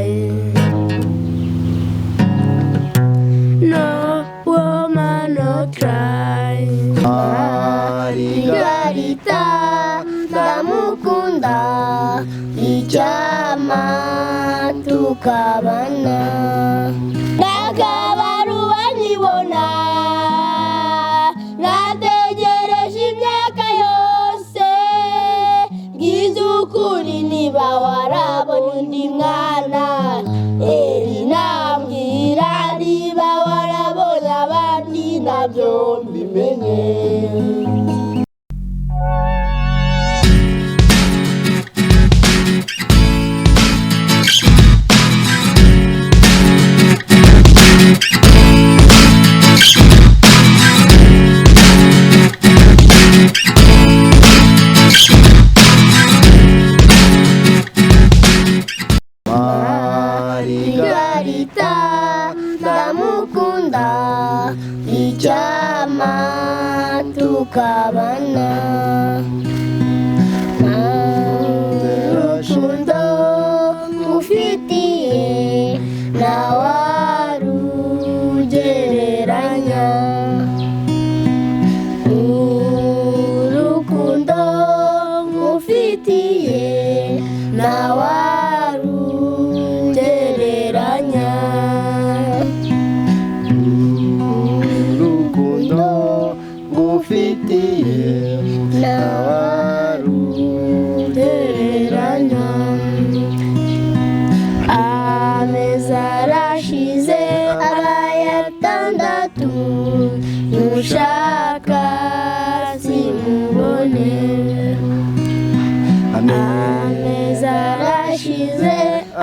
cry. No woman no cry. Margarita ndamukunda icyama tukabana nakabaruwa nyibona nategereje imyaka yose bwizukuri niba warabonye undi mwana nambwira niba warabonye abandi nabyo mbimenye. Margarita ndamukunda icyama tukabana urukundo ngufitiye ntawarugereranya urukundo ngufitiye ntawarugereranya urukundo ngufitiye ntawarugereranya. Amezi arashize abaye atandatu nushaka simubone. Amezi arashize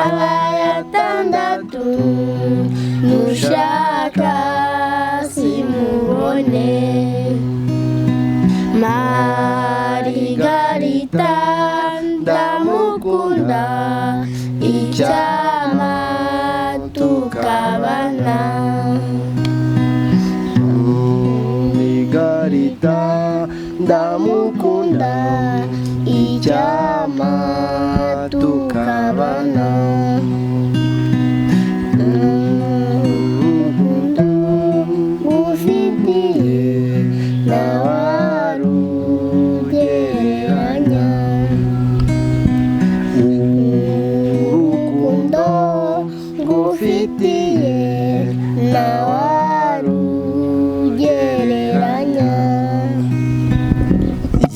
abaye atandatu nushaka simubone. Margarita ndamukunda icyama tukabana. Margarita ndamukunda icyama tukabana. Urukundo ngufitiye ntawarugereranya. Urukundo ngufitiye ntawarugereranya.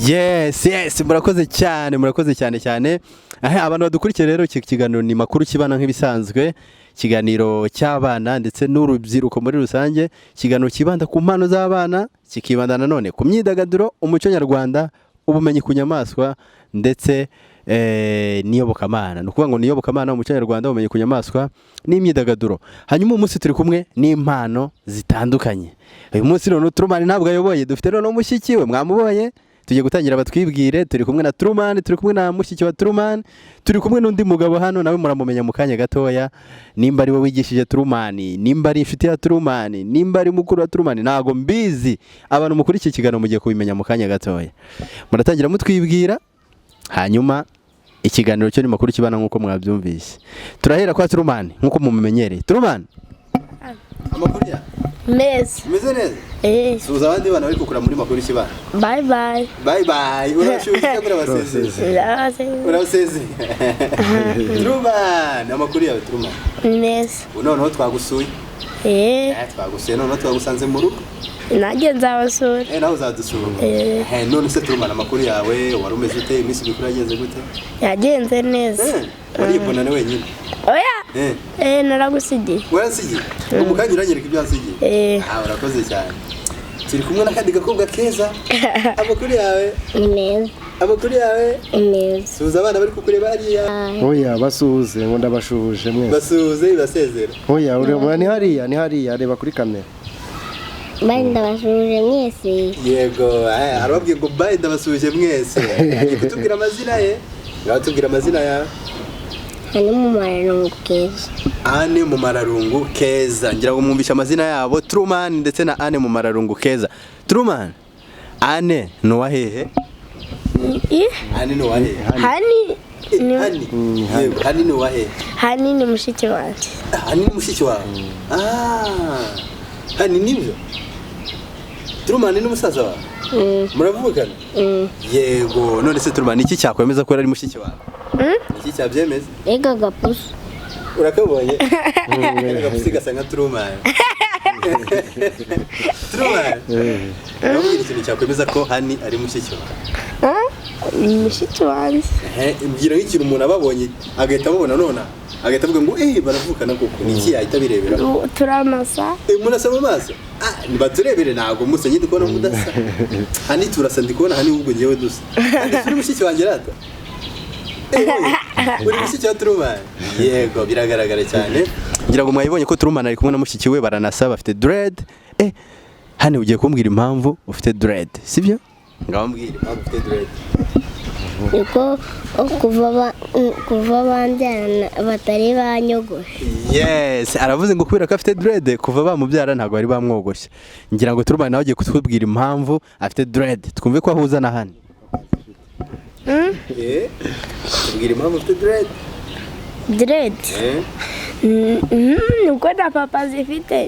Yes, murakoze cyane. Abantu badukurikiye rero iki kiganiro ni makuru kibana nk'ibisanzwe, kiganiro cy'abana ndetse n'urubyiruko muri rusange, kiganiro kibanda ku mpano z'abana, kikibanda nanone ku myidagaduro, umuco nyarwanda, ubumenyi ku nyamaswa ndetse niyobokamana. Nukuvuga ngo niyobokamana, umuco nyarwanda, ubumenyi ku nyamaswa n'imyidagaduro. Hanyuma umunsi turi kumwe n'impano zitandukanye. Uyu munsi rero Truman ntabwo ayoboye, dufite rero n'umushyiki we mwamubonye. Tugiye gutangira batwibwire, turi kumwe na Truman, turi kumwe na mushyiki wa Truman, turi kumwe n'undi mugabo hano nawe muramumenya mu kanya gatoya, nimba ari we wigishije Truman, nimba ari inshuti ya Truman, nimba ari mukuru wa Truman, ntago mbizi. Abantu mukuri iki kiganiro mugiye kubimenya mu kanya gatoya. Muratangira mutwibwira, hanyuma ikiganiro cyo ni makuru kibana nk'uko mwabyumvise. Turahera kwa Truman nk'uko mumenyereye. Truman, amakuru ya Meza. Umeze neza? Suza abandi bana bari kukura muri makuru kibana. Bye bye. Urashobora cyangwa abasezeye? Urasezeye. Truman, amakuru yawe Truman? Meza. Noneho twagusuye. Twagusuye noneho twagusanze mu rugo. Nanjye nzabasura. Nawe uzadusura. None se Truman, amakuru yawe wari umeze ute? Iminsi mikuru yagenze gute? Yagenze neza. Uribona ni wenyine? Oya. Naragusigiye. Warasigiye? Umukanya uranyereka ibyo wasigiye? Urakoze cyane. Turi kumwe n'akandi gakobwa keza. Amakuru yawe? Meza. Amakuru yawe? Meza. Suza abana bari kukureba hariya. Oya basuhuze ngo ndabashuhuje mwese. Basuhuze basezera. Oya ureba ni hariya reba kuri kamera. Bye ndabashuhuje mwese. Yego, arababwiye ngo bye ndabashuhuje mwese. Agiye kutubwira amazina ye. Ngatubwira amazina yawe. Ane mu mararungu keza. Ngira ngo mwumvisha amazina yabo, Truman ndetse na Ane mu mararungu keza. Truman, Ane no wahehe? Ane no wahehe? Hani yego hani ni wahe Hani ni mushiki wanjye. hani ni mushiki wawe hani nibyo Turumani ni umusaza wawe muravugana yego none se Turumani iki cyakwemeza ko ari mushiki wawe iki cyabyemeza Ega gapusi. urakabonye gapusi gasa nka Turumani Turumani nabwira ikintu cyakwemeza ko hani ari mushiki wawe Ni mushiki wanjye. mbwira nk'ikintu umuntu ababonye agahita ababona none agahita avuga ngo baravukana koko ni iki yahita birebera Turamasa. munasa mu maso ntibaturebere ntabwo musa nyine kubona mudasa hani turasa ndi kubona hani ubwo ngewe dusa uri mushiki wanjye rata uri mushiki wa Turumani yego biragaragara cyane ngira ngo mwayibonye ko Turumani ari kumwe na mushiki we baranasa bafite dread hani ugiye kumbwira impamvu ufite dread sibyo ngaho mbwira impamvu ufite dread Niko kuva banjyana batari banyogoshe. Yes aravuze ngo kubera ko afite dread kuva bamubyara ntabwo bari bamwogoshe ngira ngo Turumani nawe agiye kutubwira impamvu afite dread twumve ko ahuza na hani tubwira impamvu ufite dread nuko na papa zifite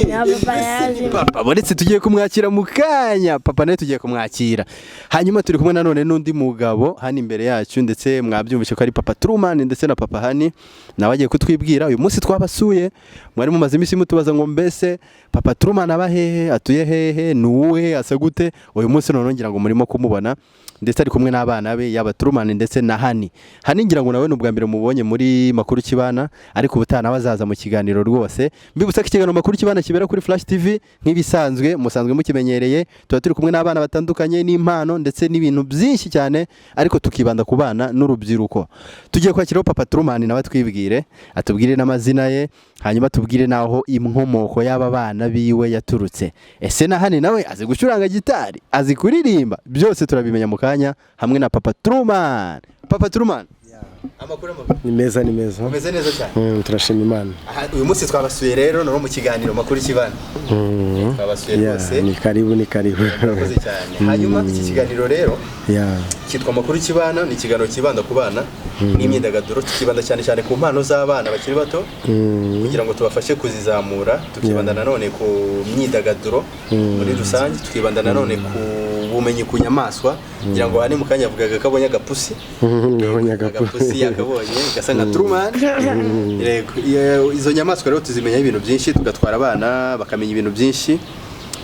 na papa yaje. papa bonetse tugiye kumwakira mu kanya papa nawe tugiye kumwakira hanyuma turi kumwe nanone n'undi mugabo hani imbere yacu ndetse mwabyumvise ko ari papa Turumani ndetse na papa hani nawe agiye kutwibwira uyu munsi twabasuye mwari mumaze iminsi mutubaza ngo mbese papa Turumani aba hehe atuye hehe nuwe asa gute uyu munsi none ngira ngo murimo kumubona ndetse ari kumwe n'abana be yaba Turumani ndetse na hani ngira ngo nawe n'ubwa mbere mubonye muri makuru kibana ariko ubutana bazaza mu kiganiro rwose mbibutsa ko ikiganiro makuru kibana kibera kuri Flash TV nk'ibisanzwe musanzwe mukimenyereye tuba turi kumwe n'abana batandukanye n'impano ndetse n'ibintu byinshi cyane ariko tukibanda ku bana n'urubyiruko tugiye kwakiraho papa Turumani nawe twibwire atubwire n'amazina ye hanyuma tubwire naho inkomoko y'aba bana biwe yaturutse ese na hani nawe azi gucuranga gitari azi kuririmba byose turabimenya mu kanya hamwe na papa Turumani papa Turumani amakuru ni meza umeze neza cyane turashima Imana uyu munsi twabasuye rero no mu kiganiro makuru kibana twabasuye rwose ni karibu murakoze cyane hanyuma iki kiganiro rero cyitwa makuru kibana ni ikiganiro kibanda ku bana n'imyidagaduro tukibanda cyane ku mpano z'abana bakiri bato kugira ngo tubafashe kuzizamura tukibanda nanone ku myidagaduro muri rusange tukibanda nanone ku bumenyi ku nyamaswa kugira ngo hani mu kanya avugaga ko abonye agapusi yakabonye gasa nka Turumani yego izo nyamaswa rero tuzimenya ibintu byinshi tugatwara abana bakamenya ibintu byinshi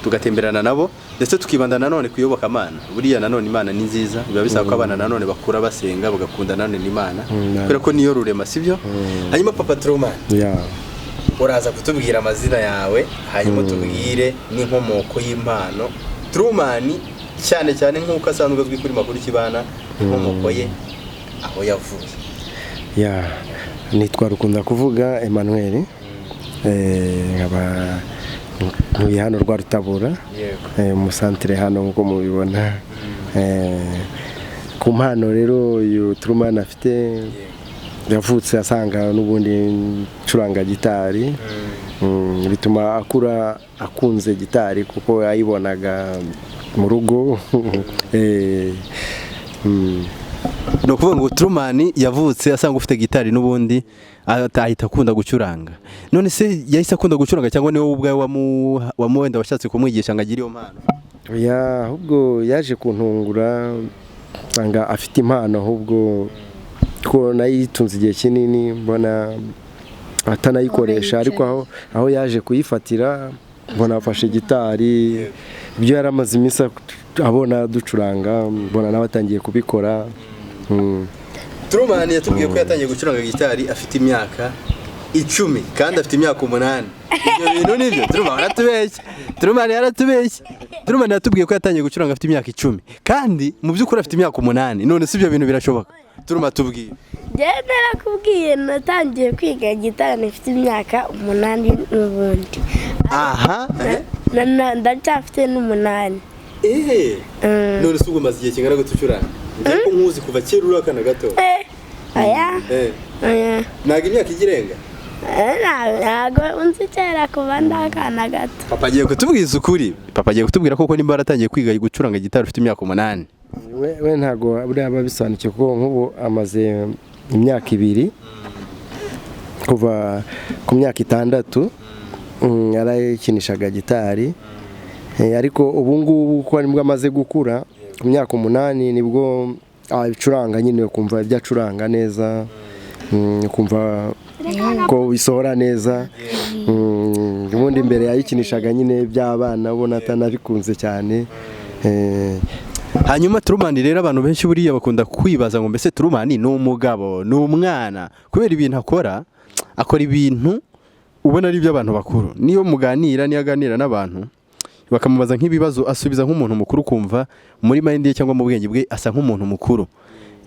tugatemberana nabo ndetse tukibanda nanone kuyoboka Imana buriya nanone Imana ni nziza biba bisaba ko abana nanone bakura basenga bagakunda nanone Imana kubera ko niyo rurema sibyo hanyuma papa Turumani uraza kutubwira amazina yawe hanyuma tubwire n'inkomoko y'impano Turumani cyane nk'uko asanzwe azwi kuri makuru kibana inkomoko ye aho yavuye nitwa Rukunda kuvuga Emmanuel nkaba ntuye hano rwa Rutabura mu santere hano nk'uko mubibona ku mpano rero uyu Turumani afite yavutse asanga n'ubundi ncuranga gitari bituma akura akunze gitari kuko yayibonaga mu rugo no kuvuga ngo Turumani yavutse asanga ufite gitari n'ubundi ahita akunda gucuranga none se yahise akunda gucuranga cyangwa niwe ubwawe wamuwenda washatse kumwigisha ngo agire iyo mpano ahubwo yaje kuntungura anga afite impano ahubwo ko nayitunze igihe kinini mbona atanayikoresha ariko aho yaje kuyifatira mbona afashe gitari ibyo yaramaze iminsi abona ducuranga mbona nawe atangiye kubikora Turumani yatubwiye ko yatangiye gucuranga gitari afite imyaka 10 kandi afite imyaka 8 ibyo bintu nibyo Turumani yaratubeshye Turumani yatubwiye ko yatangiye gucuranga afite imyaka 10 kandi mu by'ukuri afite imyaka 8 none si ibyo bintu birashoboka Turumani tubwiye narakubwiye natangiye kwiga gitari afite imyaka 8 n'ubundi ndacyafite n'8 none si ubwo maze igihe kingana gute ucuranga ko nkuzi kuva kera uri akana gato ntabwo imyaka igirenga ntabwo unzi kera kuba ndakana gato papa agiye kutubwiza ukuri papa agiye kutubwira koko nimba waratangiye kwiga gucuranga gitari ufite imyaka 8 we ntago buriya aba bisobanukiwe kuko nk'ubu amaze imyaka 2 kuva ku myaka 6 yarakinishaga gitari ariko ubu ngubu ko nibwo amaze gukura ku myaka 8 nibwo acuranga nyine kumva ibyo acuranga neza kumva ko bisohora neza ubundi imbere yayikinishaga nyine by'abana ubona atanabikunze cyane. Hanyuma Truman rero abantu benshi buriya bakunda kwibaza ngo mbese Truman ni umugabo ni umwana kubera ibintu akora ibintu ubona ari by'abantu bakuru. Niyo muganira aganira n'abantu bakamubaza nk'ibibazo asubiza nk'umuntu mukuru kumva muri mind ye cyangwa mu bwenge bwe asa nk'umuntu mukuru.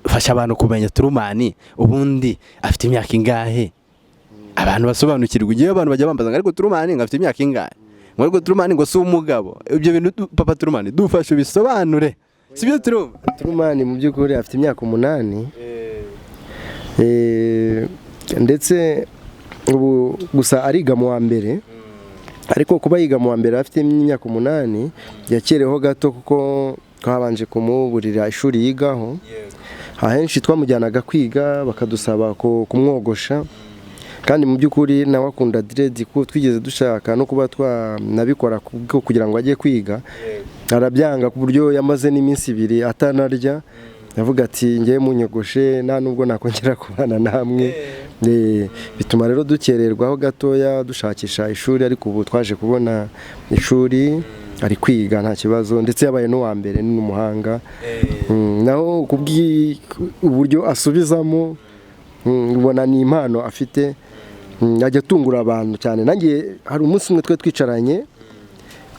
Fasha abantu kumenya Truman ubundi afite imyaka ingahe, abantu basobanukirwa. Igihe abantu bajya bambaza ariko Truman ngafite imyaka ingahe, ngo Truman ngo si umugabo. Ibyo bintu papa Truman dufashe bisobanure. Sibyo Truman mu by'ukuri afite imyaka 8 ndetse ubu gusa ariga mu wa mbere, ariko kuba yiga mu wa mbere afite imyaka 8 yakereho gato kuko twabanje kumuburira ishuri yigaho. Ahenshi twamujyanaga kwiga bakadusaba kumwogosha, kandi mu by'ukuri nawe akunda dread ko twigeze dushaka no kuba twanabikora kugira ngo ajye kwiga, arabyanga ku buryo yamaze n'iminsi 2 atanarya. Yavuga ati ngiye munyogoshe nta nubwo nakongera kubana namwe. Bituma rero dukererwaho gatoya dushakisha ishuri, ariko ubu twaje kubona ishuri ari kwiga nta kibazo, ndetse yabaye no wa mbere ni umuhanga. Naho uburyo asubizamo ubona ni impano afite, ajya atungura abantu cyane. Nanjye hari umunsi umwe twicaranye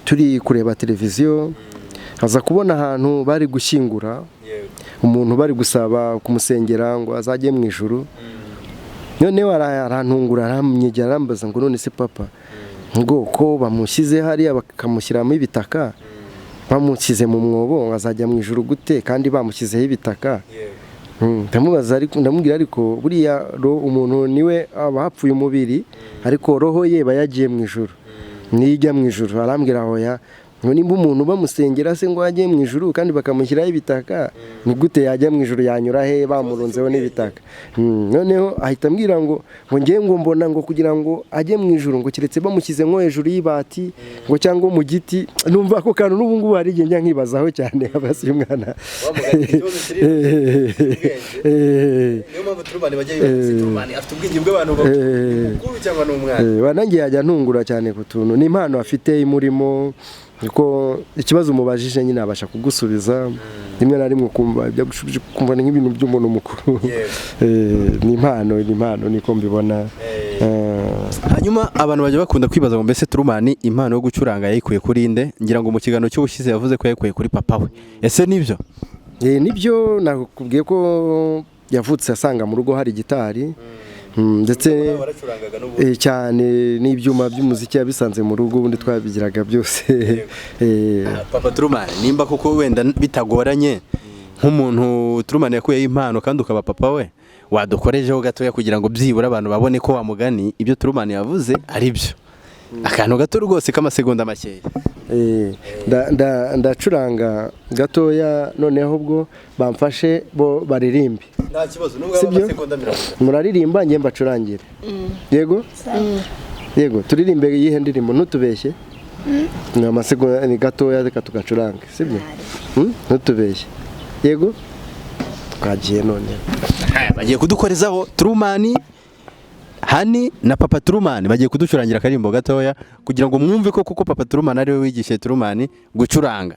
turi kureba televiziyo, aza kubona ahantu bari gushyingura umuntu, bari gusaba kumusengera ngo azajye mu ijuru. Noneho arantungura aramnyegera arambaza ngo none se papa ngo ko bamushyize hariya bakamushyiramo ibitaka, bamushyize mu mwobo azajya mu ijuru gute kandi bamushyizeho ibitaka? Ndamubaza ariko ndamubwira ariko buriya umuntu niwe aba hapfuye umubiri, ariko roho ye bayagiye mu ijuru, nijya mu ijuru. Arambwira hoya ngo nimba umuntu bamusengera se ngo ajye mu ijuru kandi bakamushyiraho ibitaka, ni gute yajya mu ijuru, yanyura he bamurunzeho n'ibitaka? Noneho ahita ambwira ngo ngiye ngo mbona ngo kugira ngo ajye mu ijuru ngo kiretse bamushyize nko hejuru y'ibati ngo cyangwa mu giti. Numva ko kantu n'ubu ngubu hari igihe njya nkibazaho cyane abasi umwana. Niyo mpamvu Truman bajya Truman afite ubwenge bw'abantu bakuru cyangwa n'umwana. Wanangiye yajya ntungura cyane ku tuntu, ni impano afite imurimo. Niko ikibazo umubajije nyine abasha kugusubiza rimwe na rimwe kumva ibyo gushubije kumva nk'ibintu by'umuntu mukuru. Ni impano niko mbibona. Hanyuma abantu bajya bakunda kwibaza ngo mbese Truman impano yo gucuranga yayikuye kuri nde? Ngira ngo mu kiganiro cy'ubushize yavuze ko yayikuye kuri papa we. Ese nibyo? Nibyo, nakubwiye ko yavutse asanga mu rugo hari gitari, ndetse cyane n'ibyuma by'umuziki yabisanze mu rugo, ubundi twabigiraga byose. Papa Truman nimba koko wenda bitagoranye nk'umuntu Truman yakuyeho impano kandi ukaba papa we, wadukorejeho gatoya kugira ngo byibura abantu babone ko wamugani ibyo Truman yavuze ari byo, akantu gato rwose k'amasegonda makeya. Ndacuranga gatoya, noneho ubwo bamfashe bo baririmbe. Nta kibazo nubwo amasegonda 30 muraririmba njye mbacurangire. Yego yego, turirimbe yihe ndirimbo ntutubeshye. Ni amasegonda ni gatoya reka tugacurange, sibyo? Ntutubeshye. Yego twagiye none bagiye kudukorezaho Truman, Hani na papa Truman bagiye kuducurangira akarimbo gatoya kugira ngo mwumve ko kuko papa Truman ari we wigishe Truman gucuranga.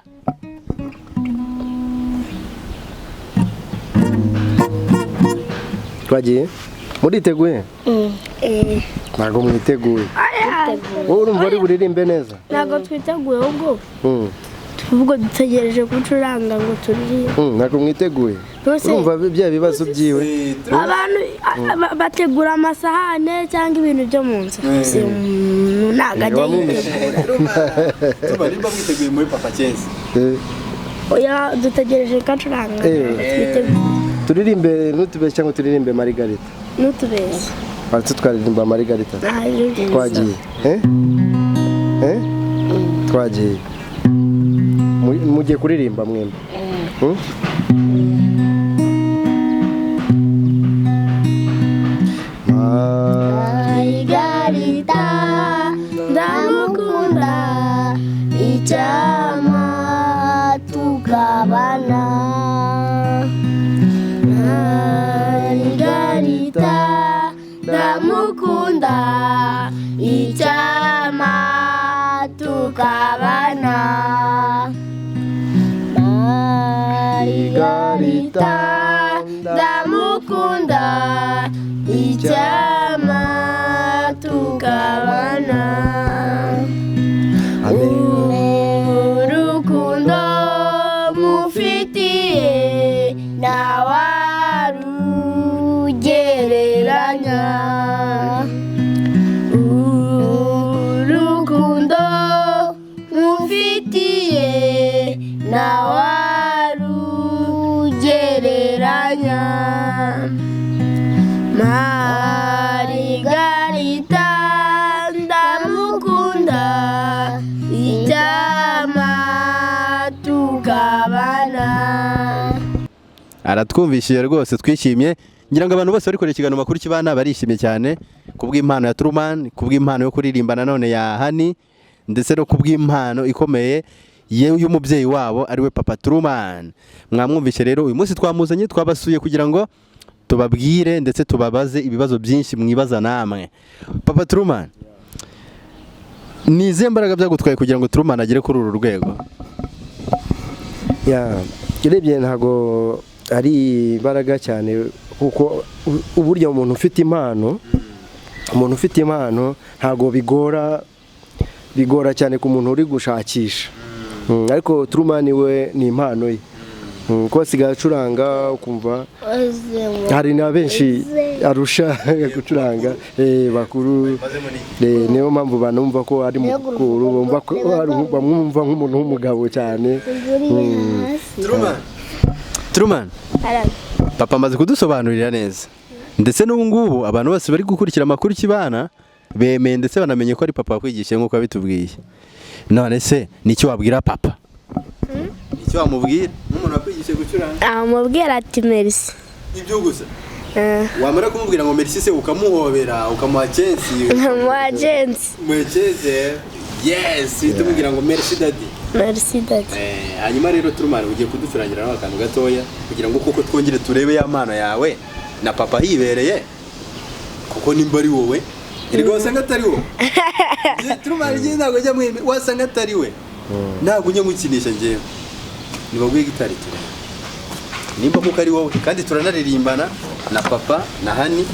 Twagiye muriteguye? Ntago mwiteguye. Urumva ari buririmbe neza? Ntago twiteguye ubwo dutegereje gucuranga ngo turirimbe. Ntago mwiteguye? Urumva bya bibazo byiwe. Abantu bategura amasahane cyangwa ibintu byo mu nzu. Ntago Truman nimba mwiteguye muri papa Cyensi. Oya dutegereje gacuranga. Turirimbe ntutubeshye cyangwa turirimbe Margarita? Ntutubeshye. Ati twaririmba Margarita. Twagiye. Twagiye. Mugiye kuririmba mwembe. Margarita ndamukunda icyama tukabana Margarita ndamukunda icyama tukabana Margarita ndamukunda icyama tukabana urukundo mufitiye ntawarugereranya urukundo mufitiye ntawarugereranya Margarita ndamukunda icyama tukabana. Aratwumvishije rwose twishimye ngira ngo abantu bose bari kureba ikiganiro makuru kibana barishimye cyane kubw'impano ya Truman, kubw'impano yo kuririmba nanone ya Hani ndetse no kubw'impano ikomeye y'umubyeyi wabo ariwe Papa Truman. Mwamwumvishe rero uyu munsi twamuzanye twabasuye kugira ngo tubabwire ndetse tubabaze ibibazo byinshi mwibaza namwe. Papa Truman, ni izihe mbaraga byagutwaye kugira ngo Truman agere kuri uru rwego? Urebye ntago ari imbaraga cyane kuko uburyo umuntu ufite impano ntago bigora cyane ku muntu uri gushakisha, ariko Truman we ni impano ye ko asigaye acuranga ukumva hari na benshi arusha gucuranga bakuru, niyo mpamvu banumva ko ari mukuru, bamwumva nk'umuntu w'umugabo cyane. Truman, papa amaze kudusobanurira neza ndetse n'ubu ngubu abantu bose bari gukurikira amakuru kibana bemeye ndetse banamenye ko ari papa wakwigisha nk'uko abitubwiye. None se nicyo wabwira papa? Icyo wamubwira nk'umuntu wakwigisha gucuranga? Amubwira ati merci. Ibyo gusa? Wamara kumubwira ngo merci se ukamuhobera ukamuha chance? Ukamuha chance. Yes, tumubwira ngo merci daddy. Merci daddy. Hanyuma rero Truman ugiye kuducurangira nawe akantu gatoya kugira ngo kuko twongere turebe ya mana yawe na papa hibereye kuko nimba ari wowe erega wasanga atari wowe. Truman igihe ntabwo ajya mweme wasanga atari we ntabwo ujya mukinisha njyewe nibabwiye gitari turane nimba kuko ari wowe kandi turanaririmbana na papa na Hani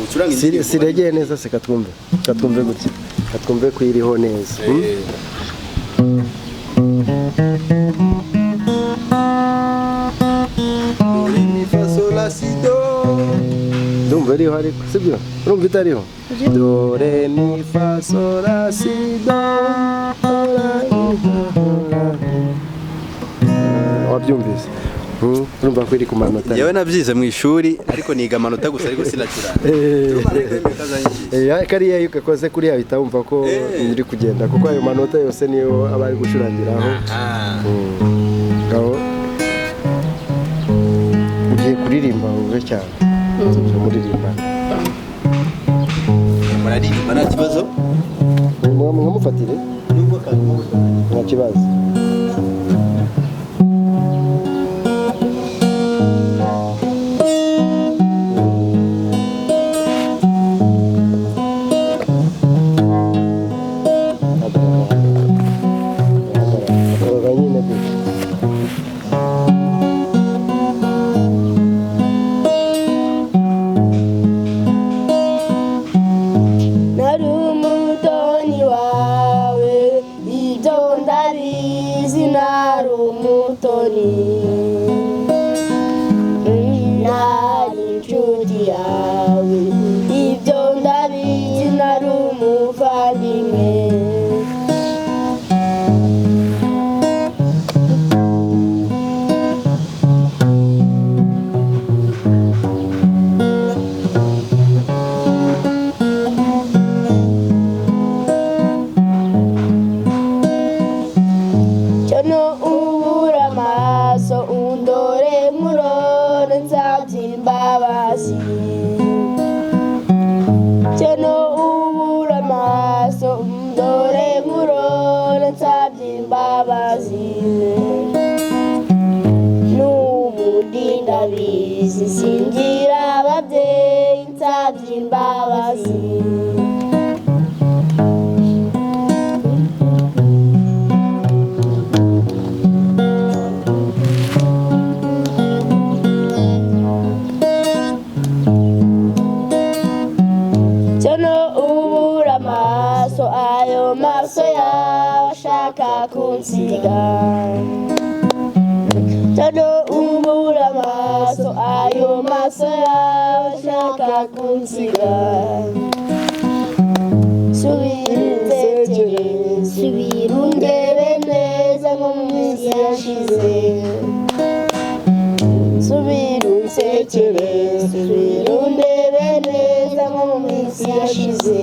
ucuranga indirimbo siregeye neza se katwumve gutya katwumve ko iriho neza. Mi fa sol la si do ndumva iriho ariko sibyo urumva itariho do re mi fa sol la si do wabyumvise urumva ko iri ku manota yewe nabyize mu ishuri ariko niga amanota gusa ariko sinacuranga. kariya iyo ugakoze kuriya uhita wumva ko iri kugenda kuko ayo manota yose niyo aba ari gucurangiraho. Ngaho ugiye kuririmba uve cyane muririmba muraririmba nta kibazo mwamufatire nta kibazo. ayo maso yawe ashaka kunsiga Todo umbura amaso ayo maso yawe ashaka kunsiga Subira undebe neza nko mu minsi yashize Subira undebe neza nko mu minsi yashize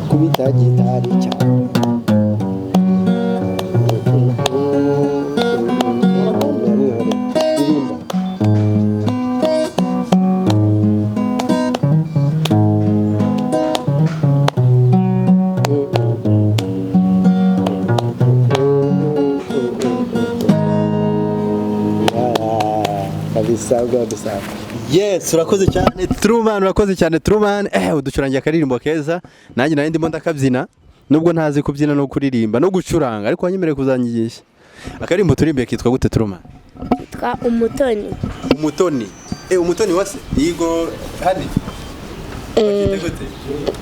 kubita gitari cyane Yes, urakoze cyane Truman. Uducurangiye akaririmbo keza. Nanjye nari ndimo ndakabyina. Nubwo ntazi kubyina no kuririmba no gucuranga, ariko wanyemereye kuzanyigisha. Akaririmbo turirimbe kitwa gute Truman? Kitwa Umutoni. Umutoni. Umutoni wase? Yigo hadi. Kitwa gute?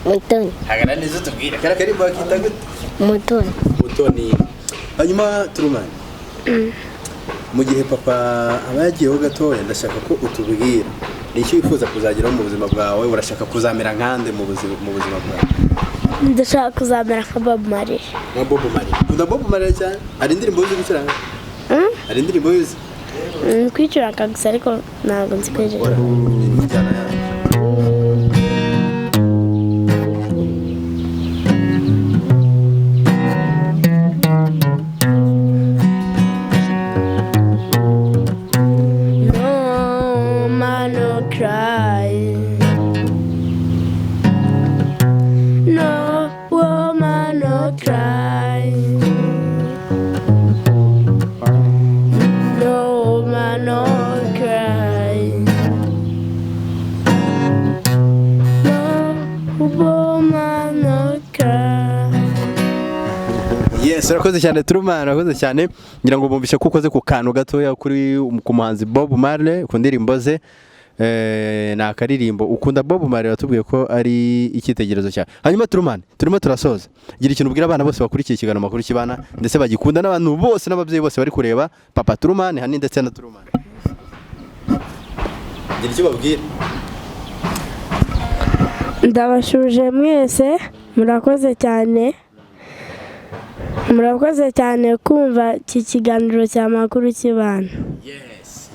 Umutoni. Hagana neza tubwire. Akaririmbo kitwa gute? Umutoni. Hanyuma Truman. Mu gihe papa aba yagiyeho gatoya ndashaka ko utubwira icyo wifuza kuzageraho mu buzima bwawe, urashaka kuzamera nkande mu buzima bwawe? Ndashaka kuzamera nka Bob Marley. Ukunda Bob Marley cyane? Hari indirimbo uzi gucuranga? Hari indirimbo uzi? Kwicuranga gusa ariko ntabwo nzi kwinjira. Urakoze cyane Truman, urakoze cyane. Ngira ngo bumvishe ko ukoze ku kantu gatoya kuri ku muhanzi Bob Marley ku ndirimbo ze. Na akaririmbo ukunda Bob Marley watubwiye ko ari icyitegererezo cyawe. Hanyuma Truman, turimo turasoza. Gira ikintu ubwira abana bose bakurikiye ikigano makuru kibana ndetse bagikunda n'abantu bose n'ababyeyi bose bari kureba Papa Truman hani ndetse na Truman. Gira icyo babwira. Ndabashuje mwese, murakoze cyane kumva iki kiganiro cya makuru kibana. Yes.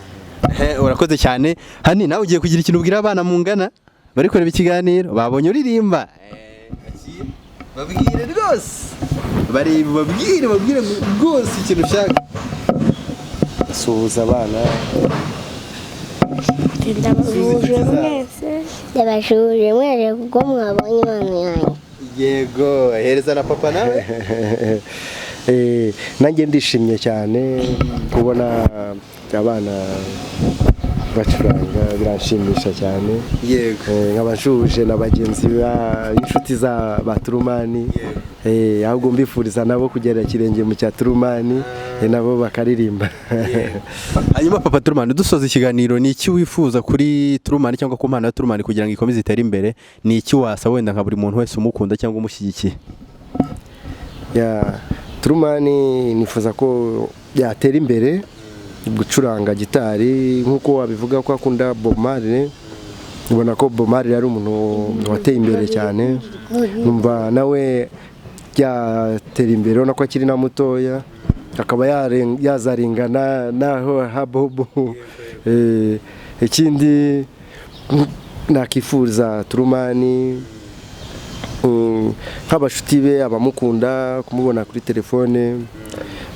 Urakoze cyane. Hani nawe ugiye kugira ikintu ubwira abana mungana bari kureba ikiganiro babonye uririmba. Babwire rwose. Babwire rwose ikintu ushaka. Suhuza abana. Ndabashuje mwese kuko mwabonye impano yanjye. Yego, hereza na papa nawe. Nanjye ndishimye cyane kubona abana bacuranga, biranshimisha cyane. Yego. Nk'abashuje na bagenzi inshuti za Baturumani. Ahubwo mbifuriza nabo kugera kirenge mu cya Turumani, nabo bakaririmba. Hanyuma Papa Truman, dusoza ikiganiro, ni iki wifuza kuri Truman cyangwa ku mpano ya Truman kugira ngo ikomeze itere imbere? Ni iki wasa wenda nka buri muntu wese umukunda cyangwa umushyigikiye? Truman nifuza ko yatera imbere gucuranga gitari nkuko wabivuga ko akunda Bob Marley. Ubona ko Bob Marley ari umuntu wateye imbere cyane, numva nawe yatera imbere, ubona ko akiri na mutoya akaba yazarengana naho ha Bob. Ikindi nakifuza Truman nk'abashuti be abamukunda kumubona kuri telefone,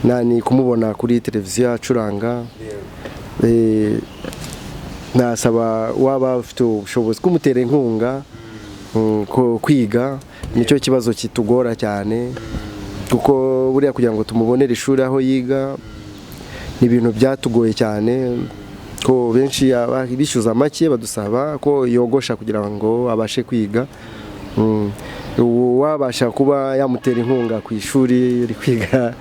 nani kumubona kuri televiziyo acuranga. Nasaba waba ufite ubushobozi kumutera inkunga kwiga, nicyo kibazo kitugora cyane kuko buriya kugira ngo tumubonere ishuri aho yiga ni ibintu byatugoye cyane, ko benshi bishyuza make badusaba ko yogosha kugira ngo abashe kwiga. Wabasha kuba yamutera inkunga ku ishuri iri kwiga,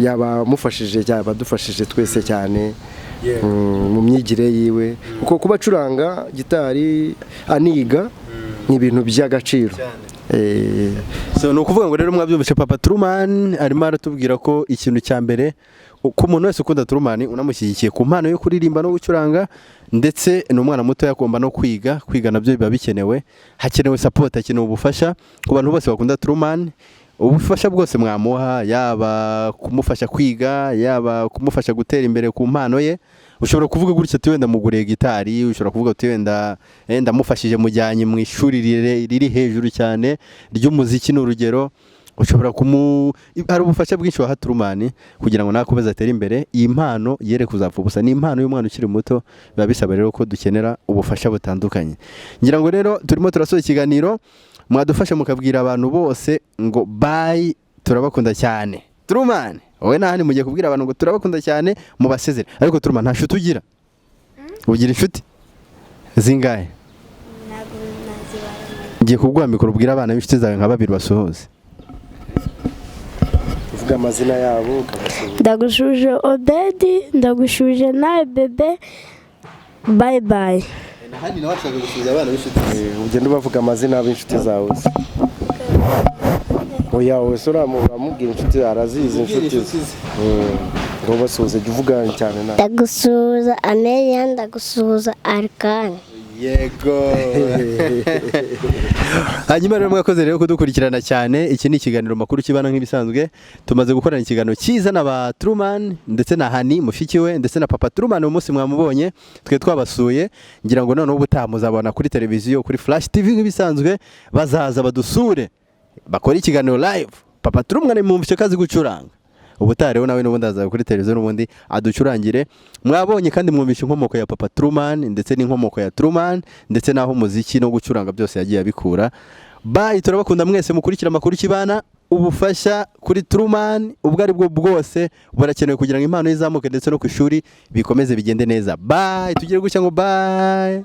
yabamufashije cyane, badufashije twese cyane mu myigire yiwe, kuko kuba acuranga gitari aniga ni ibintu by'agaciro. So ni ukuvuga ngo rero mwabyumvishe Papa Truman arimo aratubwira ko ikintu cya mbere ku muntu wese ukunda Truman unamushyigikiye ku mpano yo kuririmba no gucuranga, ndetse n'umwana muto yagomba no kwiga nabyo biba bikenewe, hakenewe support, hakenewe ubufasha ku bantu bose bakunda Truman. Ubufasha bwose mwamuha, yaba kumufasha kwiga, yaba kumufasha gutera imbere ku mpano ye. Ushobora kuvuga gutya ati wenda muguriye gitari, ushobora kuvuga ati wenda ndamufashije mujyanye mu ishuri riri hejuru cyane ry'umuziki n'urugero. Ushobora hari ubufasha bwinshi waha Truman kugira ngo nakomeze atere imbere. Iyi mpano yere kuzapfa ubusa, ni impano y'umwana ukiri muto, biba bisaba rero ko dukenera ubufasha butandukanye. Ngira ngo rero turimo turasoza ikiganiro, mwadufasha mukabwira abantu bose ngo bye, turabakunda cyane. Truman, wowe nahani mugiye kubwira abantu ngo turabakunda cyane mubasezere. Ariko Truman, nta nshuti ugira? Ugira inshuti zingahe? Ntabwo nazibara. Ngiye kuguha mikoro ubwira abana b'inshuti zawe nka babiri basuhuze. Uvuga amazina yabo ukabasuhuza. Ndagushuje Obedi, ndagushuje nawe bebe, bye bye. Nahani nawe ashaka gusuhuza abana b'inshuti. Ugenda ubavuga amazina y'inshuti zawe. Oya, wese uramubwira inshuti arazizi inshuti ze. Ngo basuhuze jya uvuga cyane nawe. Ndagusuhuza Amelia, ndagusuhuza Arkane. Yego. Hanyuma rero mwakoze rero kudukurikirana cyane. Iki ni ikiganiro makuru kibana nk'ibisanzwe. Tumaze gukorana ikiganiro cyiza n'aba Truman ndetse na Hani mushiki we ndetse na Papa Truman. Umunsi mwamubonye twe twabasuye, ngira ngo noneho ubutaha muzabona kuri televiziyo kuri Flash TV nk'ibisanzwe, bazaza badusure bakora ikiganiro live. Papa Truman mumvishe kazi gucuranga. Ubutaha rero nawe n'ubundi azaza kuri televiziyo n'ubundi aducurangire. Mwabonye kandi mwumvishe inkomoko ya Papa Truman ndetse n'inkomoko ya Truman ndetse naho umuziki no gucuranga byose yagiye abikura. Bye, turabakunda mwese mukurikira amakuru kibana. Ubufasha kuri Truman ubwo ari bwo bwose burakenewe kugira ngo impano izamuke ndetse no ku ishuri bikomeze bigende neza. Bye, tugire gucya ngo bye.